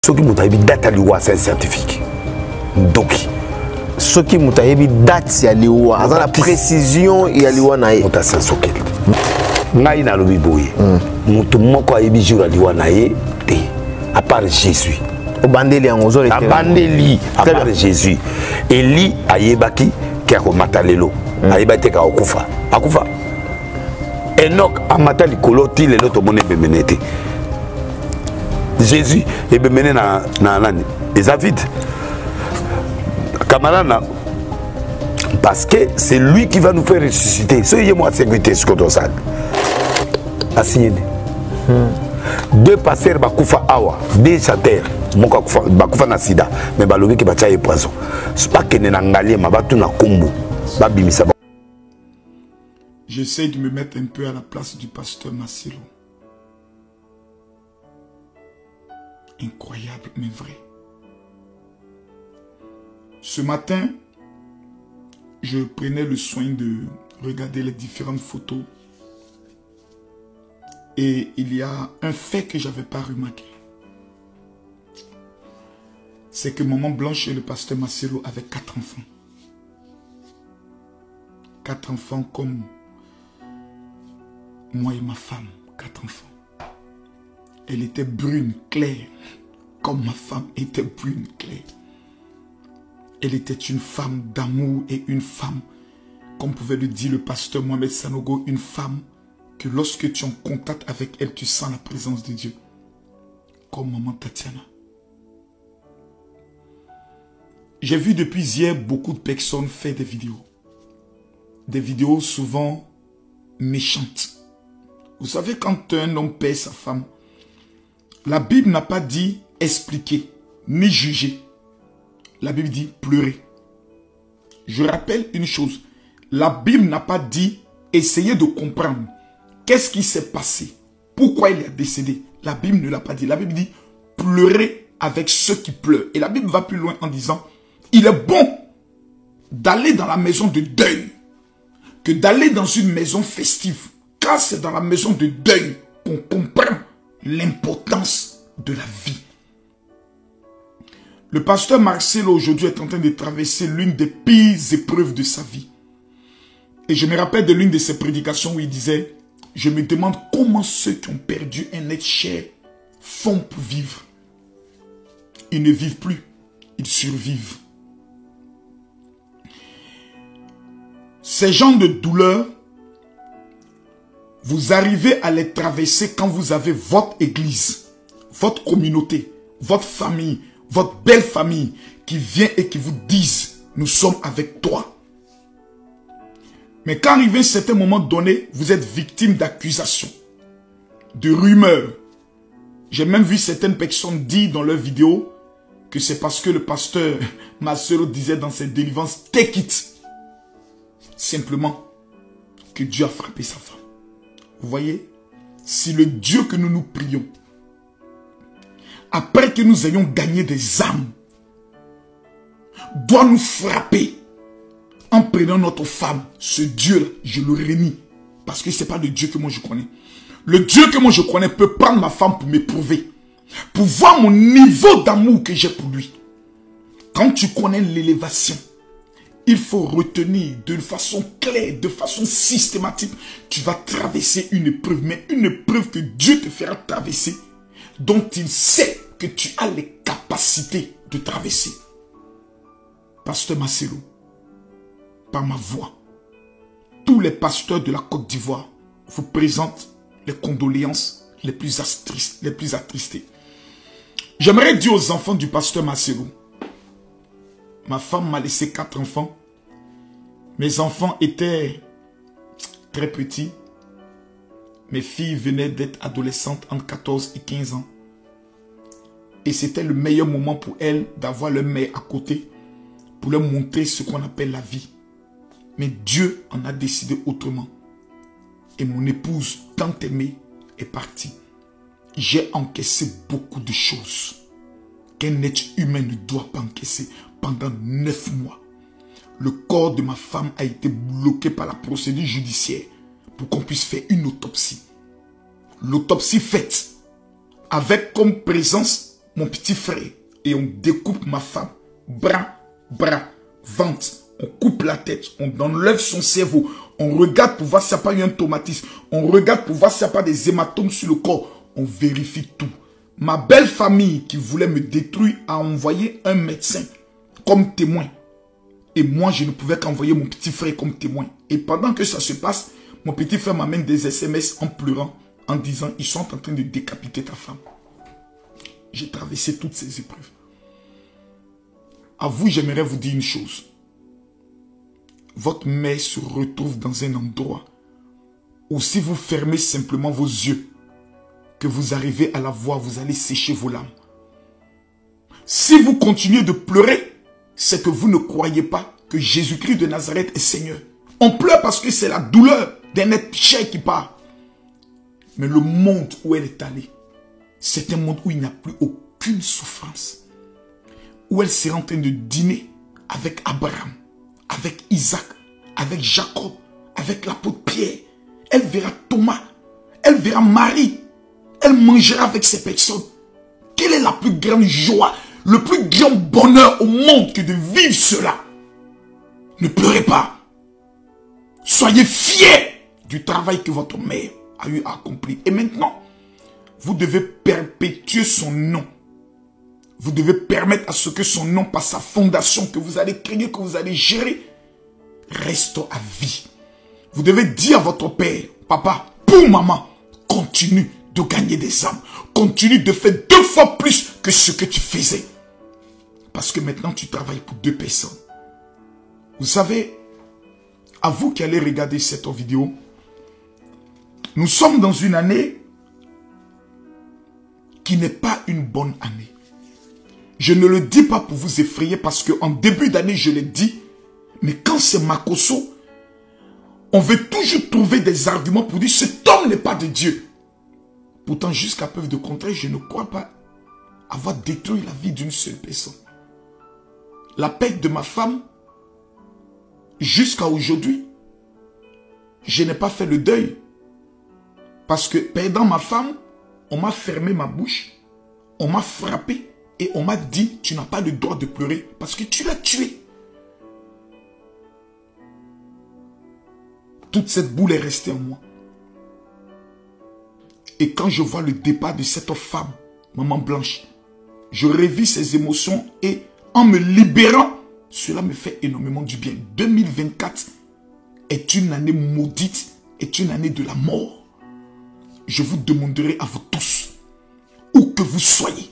Ce qui m'a dit date à l'IWA, c'est un scientifique. Donc, ce qui m'a dit date à l'IWA, dans la précision, il y a l'IWA naïe. On t'a senti soquet. Naïe n'a le biboui. Mon quoi est bijou à l'IWA naïe, à part Jésus. Au bandeli en ozole. À bandeli, à part Jésus. Eli a yebaki qui a matalelo. A yebaki qui a okufa. Akufa. Enoch a matali koloti le loto mone bemenete. Jésus est mené dans l'année. Et David, camarade, parce que c'est lui qui va nous faire ressusciter. Soyez moi sécurité ce qu'on doit assigner. Deux pasteurs bakufa awa, deux chanteurs, mon bakufa na sida, mais balobi qui bacha poison. C'est pas que nenangali ma batu na kombo, babimisa. J'essaie de me mettre un peu à la place du pasteur Massilo. Incroyable, mais vrai. Ce matin, je prenais le soin de regarder les différentes photos. Et il y a un fait que je n'avais pas remarqué. C'est que Maman Blanche et le pasteur Massilo avaient 4 enfants. 4 enfants comme moi et ma femme. 4 enfants. Elle était brune, claire, comme ma femme était brune, claire. Elle était une femme d'amour et une femme, comme pouvait le dire le pasteur Mohamed Sanogo, une femme que lorsque tu es en contact avec elle, tu sens la présence de Dieu. Comme maman Tatiana. J'ai vu depuis hier beaucoup de personnes faire des vidéos. Des vidéos souvent méchantes. Vous savez, quand un homme perd sa femme, la Bible n'a pas dit expliquer, ni juger. La Bible dit pleurer. Je rappelle une chose. La Bible n'a pas dit essayer de comprendre qu'est-ce qui s'est passé. Pourquoi il est décédé. La Bible ne l'a pas dit. La Bible dit pleurer avec ceux qui pleurent. Et la Bible va plus loin en disant il est bon d'aller dans la maison de deuil que d'aller dans une maison festive. Car c'est dans la maison de deuil qu'on comprend l'importance de la vie. Le pasteur Marcelo aujourd'hui est en train de traverser l'une des pires épreuves de sa vie. Et je me rappelle de l'une de ses prédications où il disait, je me demande comment ceux qui ont perdu un être cher font pour vivre. Ils ne vivent plus, ils survivent. Ces genres de douleurs, vous arrivez à les traverser quand vous avez votre église, votre communauté, votre famille, votre belle famille qui vient et qui vous disent, nous sommes avec toi. Mais quand arrivé à un certain moment donné, vous êtes victime d'accusations, de rumeurs. J'ai même vu certaines personnes dire dans leurs vidéos que c'est parce que le pasteur Marcelo disait dans ses délivrances, take it. Simplement que Dieu a frappé sa femme. Vous voyez, si le Dieu que nous nous prions, après que nous ayons gagné des âmes, doit nous frapper en prenant notre femme, ce Dieu-là, je le renie. Parce que ce n'est pas le Dieu que moi je connais. Le Dieu que moi je connais peut prendre ma femme pour m'éprouver. Pour voir mon niveau d'amour que j'ai pour lui. Quand tu connais l'élévation, il faut retenir de façon claire, de façon systématique. Tu vas traverser une épreuve, mais une épreuve que Dieu te fera traverser, dont il sait que tu as les capacités de traverser. Pasteur Marcelo, par ma voix, tous les pasteurs de la Côte d'Ivoire vous présentent les condoléances les plus attristées. J'aimerais dire aux enfants du pasteur Marcelo, ma femme m'a laissé 4 enfants. Mes enfants étaient très petits. Mes filles venaient d'être adolescentes entre 14 et 15 ans. Et c'était le meilleur moment pour elles d'avoir leur mère à côté pour leur montrer ce qu'on appelle la vie. Mais Dieu en a décidé autrement. Et mon épouse, tant aimée, est partie. J'ai encaissé beaucoup de choses qu'un être humain ne doit pas encaisser pendant 9 mois. Le corps de ma femme a été bloqué par la procédure judiciaire pour qu'on puisse faire une autopsie. L'autopsie faite avec comme présence mon petit frère et on découpe ma femme. Bras, ventre. On coupe la tête, on enlève son cerveau. On regarde pour voir s'il n'y a pas eu un traumatisme. On regarde pour voir s'il n'y a pas des hématomes sur le corps. On vérifie tout. Ma belle famille qui voulait me détruire a envoyé un médecin comme témoin. Et moi, je ne pouvais qu'envoyer mon petit frère comme témoin. Et pendant que ça se passe, mon petit frère m'amène des SMS en pleurant, en disant, ils sont en train de décapiter ta femme. J'ai traversé toutes ces épreuves. À vous, j'aimerais vous dire une chose. Votre mère se retrouve dans un endroit où si vous fermez simplement vos yeux, que vous arrivez à la voir, vous allez sécher vos larmes. Si vous continuez de pleurer, c'est que vous ne croyez pas que Jésus-Christ de Nazareth est Seigneur. On pleure parce que c'est la douleur d'un être cher qui part. Mais le monde où elle est allée, c'est un monde où il n'y a plus aucune souffrance. Où elle sera en train de dîner avec Abraham, avec Isaac, avec Jacob, avec l'apôtre Pierre. Elle verra Thomas, elle verra Marie. Elle mangera avec ces personnes. Quelle est la plus grande joie, le plus grand bonheur au monde que de vivre cela? Ne pleurez pas. Soyez fiers du travail que votre mère a eu à accomplir. Et maintenant, vous devez perpétuer son nom. Vous devez permettre à ce que son nom, par sa fondation que vous allez créer, que vous allez gérer, reste à vie. Vous devez dire à votre père, papa, pour maman, continue de gagner des âmes. Continue de faire 2 fois plus que ce que tu faisais. Parce que maintenant, tu travailles pour 2 personnes. Vous savez, à vous qui allez regarder cette vidéo, nous sommes dans une année qui n'est pas une bonne année. Je ne le dis pas pour vous effrayer parce qu'en début d'année, je l'ai dit. Mais quand c'est Makosso, on veut toujours trouver des arguments pour dire cet homme n'est pas de Dieu. Pourtant, jusqu'à preuve de contraire, je ne crois pas avoir détruit la vie d'une seule personne. La perte de ma femme, jusqu'à aujourd'hui, je n'ai pas fait le deuil. Parce que perdant ma femme, on m'a fermé ma bouche, on m'a frappé et on m'a dit, tu n'as pas le droit de pleurer parce que tu l'as tué. Toute cette boule est restée en moi. Et quand je vois le départ de cette femme, maman Blanche, je revis ses émotions et en me libérant, cela me fait énormément du bien. 2024 est une année maudite, est une année de la mort. Je vous demanderai à vous tous, où que vous soyez,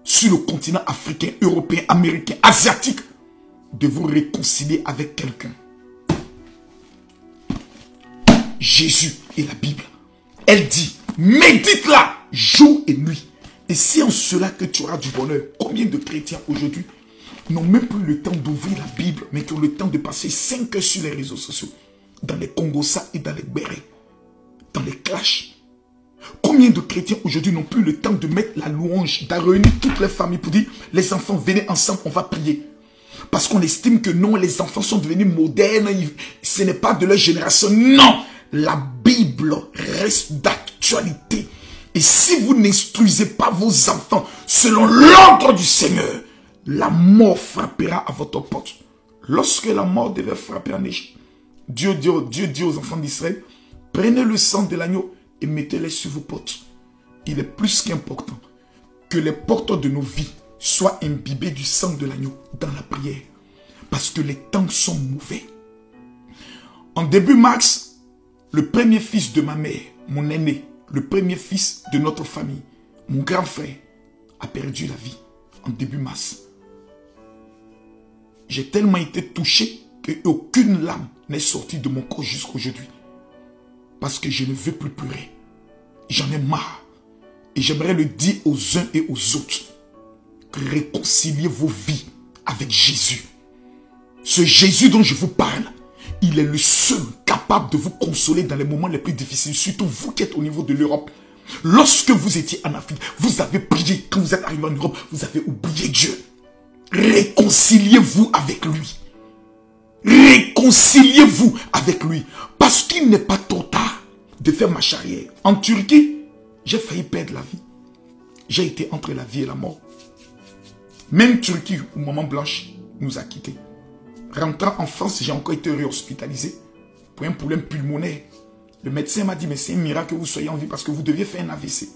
sur le continent africain, européen, américain, asiatique, de vous réconcilier avec quelqu'un. Jésus et la Bible, elle dit, médite-la jour et nuit. Et c'est en cela que tu auras du bonheur. Combien de chrétiens aujourd'hui n'ont même plus le temps d'ouvrir la Bible, mais qui ont le temps de passer 5 heures sur les réseaux sociaux, dans les Congossa et dans les Bérets, dans les clashs. Combien de chrétiens aujourd'hui n'ont plus le temps de mettre la louange, de réunir toutes les familles pour dire, les enfants, venez ensemble, on va prier. Parce qu'on estime que non, les enfants sont devenus modernes, ce n'est pas de leur génération. Non, la Bible reste d'actualité. Et si vous n'instruisez pas vos enfants selon l'ordre du Seigneur, la mort frappera à votre porte. Lorsque la mort devait frapper en Égypte, Dieu dit aux enfants d'Israël, prenez le sang de l'agneau et mettez-les sur vos portes. Il est plus qu'important que les porteurs de nos vies soient imbibés du sang de l'agneau dans la prière. Parce que les temps sont mauvais. En début mars, le premier fils de ma mère, mon aîné, le premier fils de notre famille, mon grand frère, a perdu la vie en début mars. J'ai tellement été touché qu'aucune larme n'est sortie de mon corps jusqu'à aujourd'hui. Parce que je ne veux plus pleurer. J'en ai marre. Et j'aimerais le dire aux uns et aux autres. Réconciliez vos vies avec Jésus. Ce Jésus dont je vous parle, il est le seul capable de vous consoler dans les moments les plus difficiles. Surtout vous qui êtes au niveau de l'Europe. Lorsque vous étiez en Afrique, vous avez prié. Quand vous êtes arrivé en Europe, vous avez oublié Dieu. Réconciliez-vous avec lui. Réconciliez-vous avec lui. Parce qu'il n'est pas trop tard de faire marche arrière. En Turquie, j'ai failli perdre la vie. J'ai été entre la vie et la mort. Même Turquie, où Maman Blanche nous a quittés. Rentrant en France, j'ai encore été réhospitalisé pour un problème pulmonaire. Le médecin m'a dit, mais c'est un miracle que vous soyez en vie parce que vous deviez faire un AVC.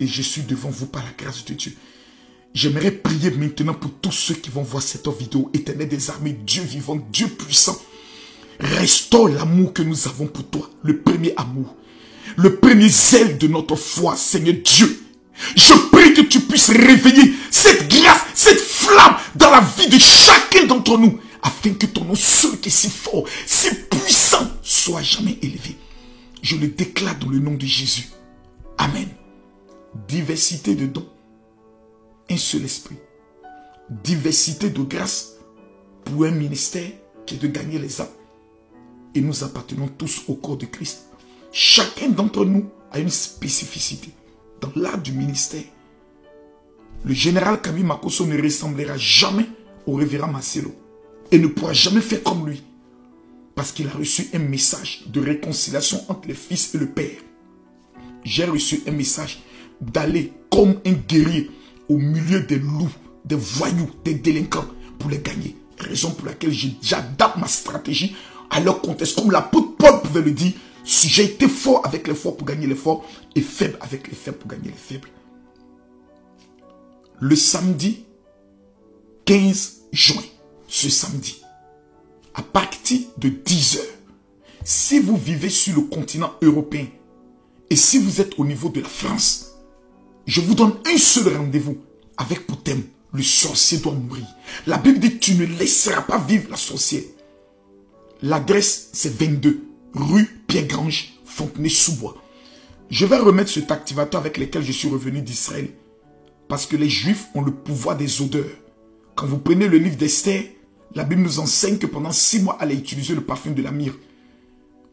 Et je suis devant vous par la grâce de Dieu. J'aimerais prier maintenant pour tous ceux qui vont voir cette vidéo. Éternel des armées, Dieu vivant, Dieu puissant. Restaure l'amour que nous avons pour toi. Le premier amour. Le premier zèle de notre foi, Seigneur Dieu. Je prie que tu puisses réveiller cette grâce, cette flamme dans la vie de chacun d'entre nous. Afin que ton nom seul qui est si fort, si puissant, soit jamais élevé. Je le déclare dans le nom de Jésus. Amen. Diversité de dons. Un seul esprit. Diversité de grâce pour un ministère qui est de gagner les âmes. Et nous appartenons tous au corps de Christ. Chacun d'entre nous a une spécificité dans l'art du ministère. Le général Camille Makosso ne ressemblera jamais au révérend Marcelo et ne pourra jamais faire comme lui parce qu'il a reçu un message de réconciliation entre le Fils et le Père. J'ai reçu un message d'aller comme un guerrier au milieu des loups, des voyous, des délinquants pour les gagner. Raison pour laquelle j'adapte ma stratégie à leur contexte. Comme l'apôtre Paul pouvait le dire, si j'ai été fort avec les forts pour gagner les forts et faible avec les faibles pour gagner les faibles. Le samedi 15 juin, ce samedi, à partir de 10 h, si vous vivez sur le continent européen et si vous êtes au niveau de la France, je vous donne un seul rendez-vous avec pour thème, le sorcier doit mourir. La Bible dit, tu ne laisseras pas vivre la sorcière. L'adresse, c'est 22, rue Pierre-Grange, Fontenay-sous-Bois. Je vais remettre cet activateur avec lequel je suis revenu d'Israël. Parce que les Juifs ont le pouvoir des odeurs. Quand vous prenez le livre d'Esther, la Bible nous enseigne que pendant 6 mois, elle a utilisé le parfum de la myrrhe.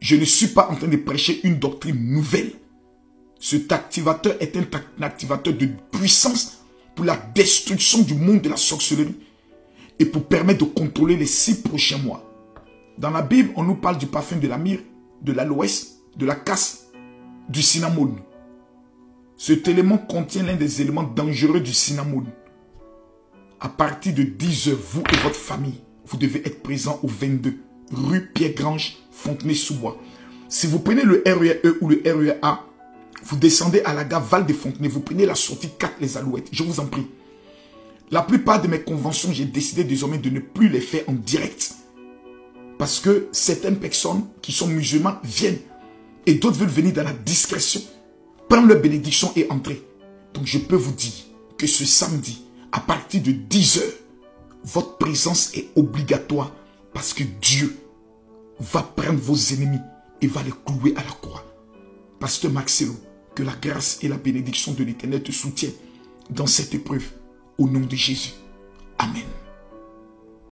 Je ne suis pas en train de prêcher une doctrine nouvelle. Cet activateur est un activateur de puissance pour la destruction du monde de la sorcellerie et pour permettre de contrôler les 6 prochains mois. Dans la Bible, on nous parle du parfum de la myrrhe, de l'aloès, de la casse, du cinnamome. Cet élément contient l'un des éléments dangereux du cinnamome. À partir de 10 h, vous et votre famille, vous devez être présents au 22, rue Pierre-Grange, Fontenay-sous-Bois. Si vous prenez le RER-E ou le RER-A, vous descendez à la gare Val de Fontenay, vous prenez la sortie 4 les Alouettes. Je vous en prie. La plupart de mes conventions, j'ai décidé désormais de ne plus les faire en direct. Parce que certaines personnes qui sont musulmanes viennent et d'autres veulent venir dans la discrétion, prendre leur bénédiction et entrer. Donc je peux vous dire que ce samedi, à partir de 10 h, votre présence est obligatoire parce que Dieu va prendre vos ennemis et va les clouer à la croix. Pasteur Marcelo, que la grâce et la bénédiction de l'Éternel te soutiennent dans cette épreuve. Au nom de Jésus. Amen.